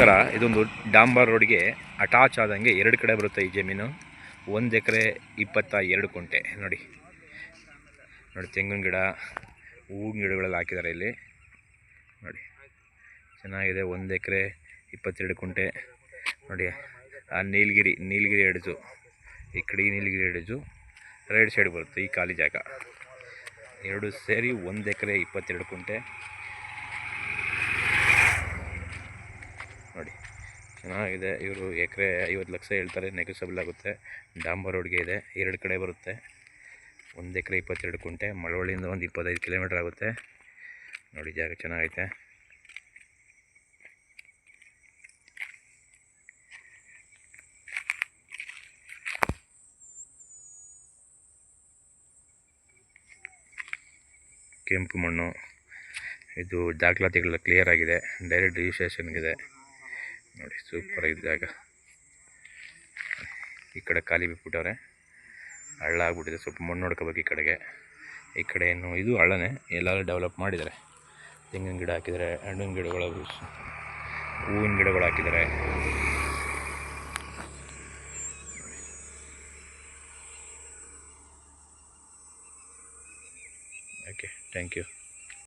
ಥರ ಇದೊಂದು ಡಾಂಬರ್ ರೋಡ್ಗೆ ಅಟ್ಯಾಚ್ ಆದಂಗೆ ಎರಡು ಕಡೆ ಬರುತ್ತೆ ಈ ಜಮೀನು. 1 ಎಕರೆ 22 ಕುಂಟೆ. ನೋಡಿ ತೆಂಗಿನ ಗಿಡ, ಹೂವಿನ ಗಿಡಗಳೆಲ್ಲ ಹಾಕಿದ್ದಾರೆ ಇಲ್ಲಿ. ನೋಡಿ ಚೆನ್ನಾಗಿದೆ. 1 ಎಕರೆ 22 ಕುಂಟೆ. ನೋಡಿ ಆ ನೀಲಗಿರಿ ಎಡ್ಜು, ಈ ಕಡೆ ನೀಲಗಿರಿ ಎಡ್ಜು ರೈಟ್ ಸೈಡ್ ಬರುತ್ತೆ ಈ ಖಾಲಿ ಜಾಗ. ಎರಡು ಸೇರಿ 1 ಎಕರೆ 22 ಕುಂಟೆ. ನೋಡಿ ಚೆನ್ನಾಗಿದೆ. ಇವರು ಎಕರೆ 50 ಲಕ್ಷ ಹೇಳ್ತಾರೆ, ನೆಗೋಸಿಯಬಲ್ ಆಗುತ್ತೆ. ಡಾಂಬರ್ ರೋಡ್ಗೆ ಇದೆ, ಎರಡು ಕಡೆ ಬರುತ್ತೆ. 1 ಎಕರೆ 22 ಕುಂಟೆ. ಮಳವಳ್ಳಿಯಿಂದ ಒಂದು 25 ಕಿಲೋಮೀಟ್ರ್ ಆಗುತ್ತೆ. ನೋಡಿ ಜಾಗ ಚೆನ್ನಾಗೈತೆ. ಕೆಂಪು ಮಣ್ಣು, ಇದು ದಾಖಲಾತಿಗಳೆಲ್ಲ ಕ್ಲಿಯರ್ ಆಗಿದೆ. ಡೈರೆಕ್ಟ್ ರಿಜಿಸ್ಟ್ರೇಷನ್ಗಿದೆ. ನೋಡಿ ಸೂಪರ್ ಆಗಿದೆ ಜಾಗ. ಈ ಕಡೆ ಖಾಲಿ ಬಿಟ್ಬಿಟ್ಟವ್ರೆ, ಹಳ್ಳ ಆಗ್ಬಿಟ್ಟಿದೆ. ಸ್ವಲ್ಪ ಮಣ್ಣು ನೋಡ್ಕೋಬೇಕು ಈ ಕಡೆ ಏನು ಇದು ಹಳ್ಳನೇ, ಎಲ್ಲರೂ ಡೆವಲಪ್ ಮಾಡಿದ್ದಾರೆ. ತೆಂಗಿನ ಗಿಡ ಹಾಕಿದ್ದಾರೆ, ಹಣ್ಣಿನ ಗಿಡಗಳು, ಹೂವಿನ ಗಿಡಗಳು ಹಾಕಿದ್ದಾರೆ. Okay, thank you.